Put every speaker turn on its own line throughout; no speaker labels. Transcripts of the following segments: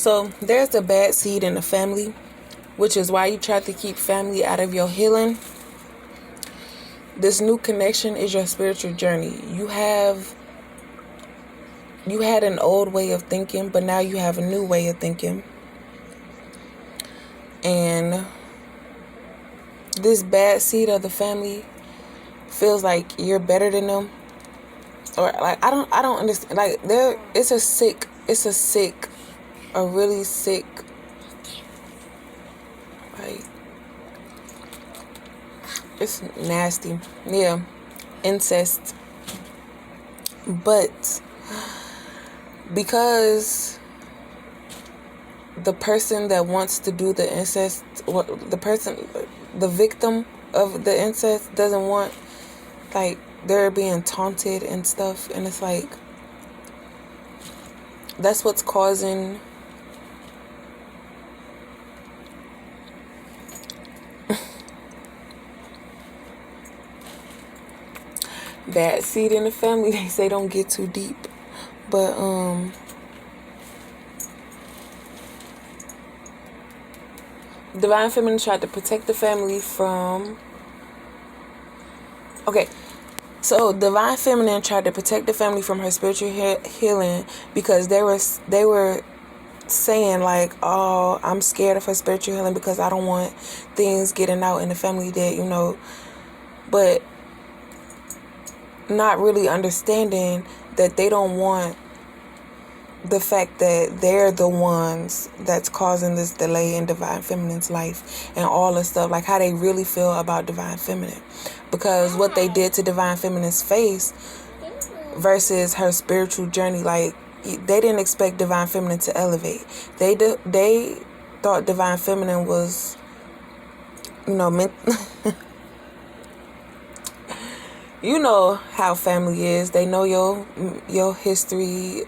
So there's a bad seed in the family, which is why you try to keep family out of your healing. This new connection is your spiritual journey. You had an old way of thinking, but now you have a new way of thinking. And this bad seed of the family feels like you're better than them. Or like I don't understand. Like it's a really sick, like, it's nasty. Yeah. Incest. But because the person that wants to do the incest, the victim of the incest doesn't want, like, they're being taunted and stuff, and it's like, that's what's causing bad seed in the family. They say don't get too deep, but Divine Feminine tried to protect the family from... Okay, so Divine Feminine tried to protect the family from her spiritual healing because they were saying, like, oh, I'm scared of her spiritual healing because I don't want things getting out in the family that, but not really understanding that they don't want the fact that they're the ones that's causing this delay in Divine Feminine's life and all the stuff, like how they really feel about Divine Feminine, because what they did to Divine Feminine's face versus her spiritual journey, like, they didn't expect Divine Feminine to elevate. They thought Divine Feminine was, meant... You know how family is. They know your history.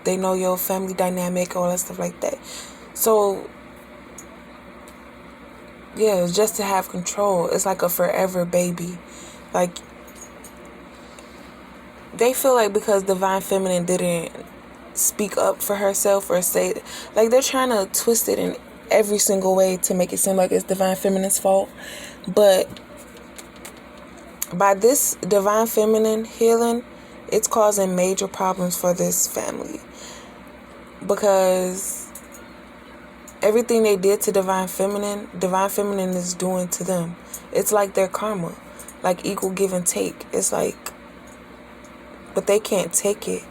They know your family dynamic, all that stuff like that. So, yeah, it's just to have control. It's like a forever baby. Like, they feel like because Divine Feminine didn't speak up for herself or say... Like, they're trying to twist it in every single way to make it seem like it's Divine Feminine's fault. But by this Divine Feminine healing, it's causing major problems for this family, because everything they did to Divine Feminine is doing to them. It's like their karma, like equal give and take. It's like, but they can't take it,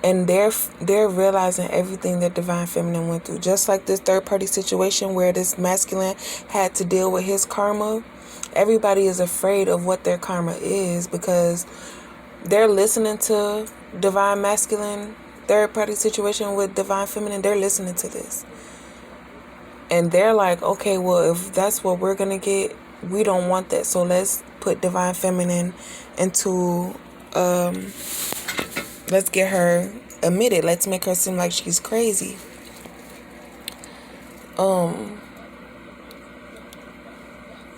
and they're realizing everything that Divine Feminine went through. Just like this third party situation where this masculine had to deal with his karma. Everybody is afraid of what their karma is because they're listening to Divine Masculine, third party situation with Divine Feminine. They're listening to this. And they're like, okay, well, if that's what we're going to get, we don't want that. So let's put Divine Feminine into, let's get her admitted. Let's make her seem like she's crazy.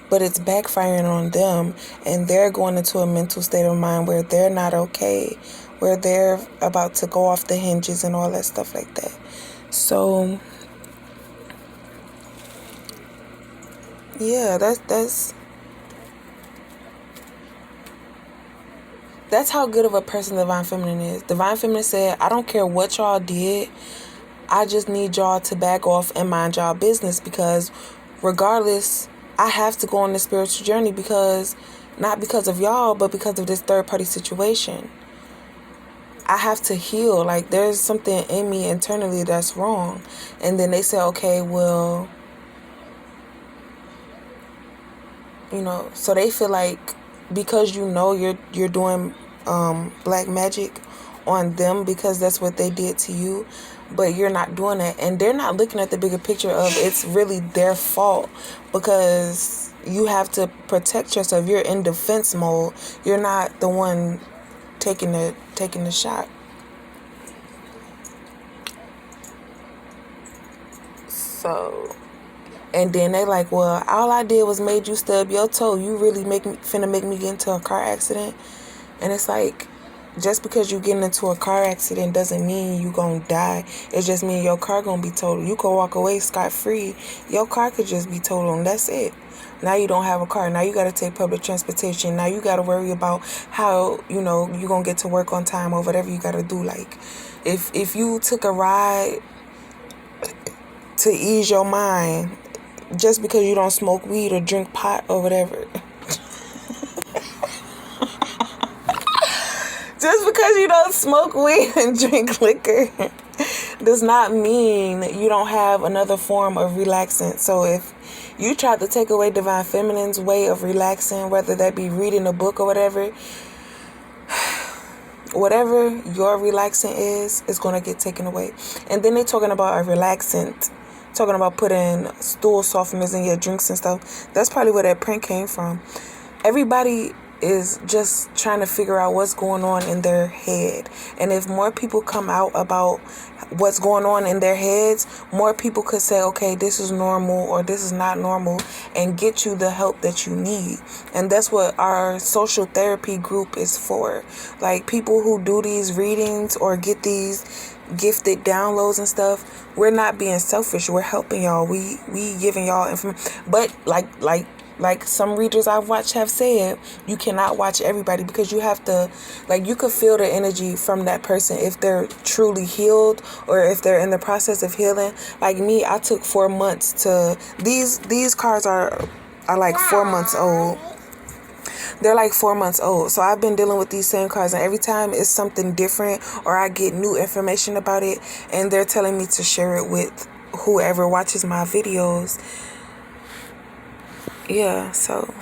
But it's backfiring on them, and they're going into a mental state of mind where they're not okay, where they're about to go off the hinges and all that stuff like that. So, yeah, that's how good of a person Divine Feminine is. Divine Feminine said, I don't care what y'all did. I just need y'all to back off and mind y'all business, because regardless, I have to go on this spiritual journey because, not because of y'all, but because of this third party situation. I have to heal. Like, there's something in me internally that's wrong. And then they say, okay, well, so they feel like because you're doing black magic on them because that's what they did to you, but you're not doing that. And they're not looking at the bigger picture of it's really their fault, because you have to protect yourself. You're in defense mode. You're not the one taking the shot. So, and then they like, well, all I did was made you stub your toe. You really finna make me get into a car accident. And it's like, Just because you getting into a car accident doesn't mean you gonna die. It just means your car gonna be totaled. You could walk away scot-free. Your car could just be totaled, and that's it. Now you don't have a car. Now you got to take public transportation. Now you got to worry about how, you going to get to work on time or whatever you got to do. Like, if you took a ride to ease your mind just because you don't smoke weed or drink pot or whatever. Just because you don't smoke weed and drink liquor does not mean you don't have another form of relaxant. So if you try to take away Divine Feminine's way of relaxing, whether that be reading a book or whatever your relaxant is going to get taken away. And then they're talking about a relaxant, talking about putting stool softeners in your drinks and stuff. That's probably where that print came from. Everybody is just trying to figure out what's going on in their head. And if more people come out about what's going on in their heads, more people could say, okay, this is normal or this is not normal, and get you the help that you need. And that's what our social therapy group is for. Like, people who do these readings or get these gifted downloads and stuff, we're not being selfish. We're helping y'all. We giving y'all information. But like some readers I've watched have said, you cannot watch everybody because you have to, like, you could feel the energy from that person if they're truly healed or if they're in the process of healing. Like me, I took 4 months to, these cards are like 4 months old. They're like 4 months old. So I've been dealing with these same cards, and every time it's something different or I get new information about it and they're telling me to share it with whoever watches my videos. Yeah, so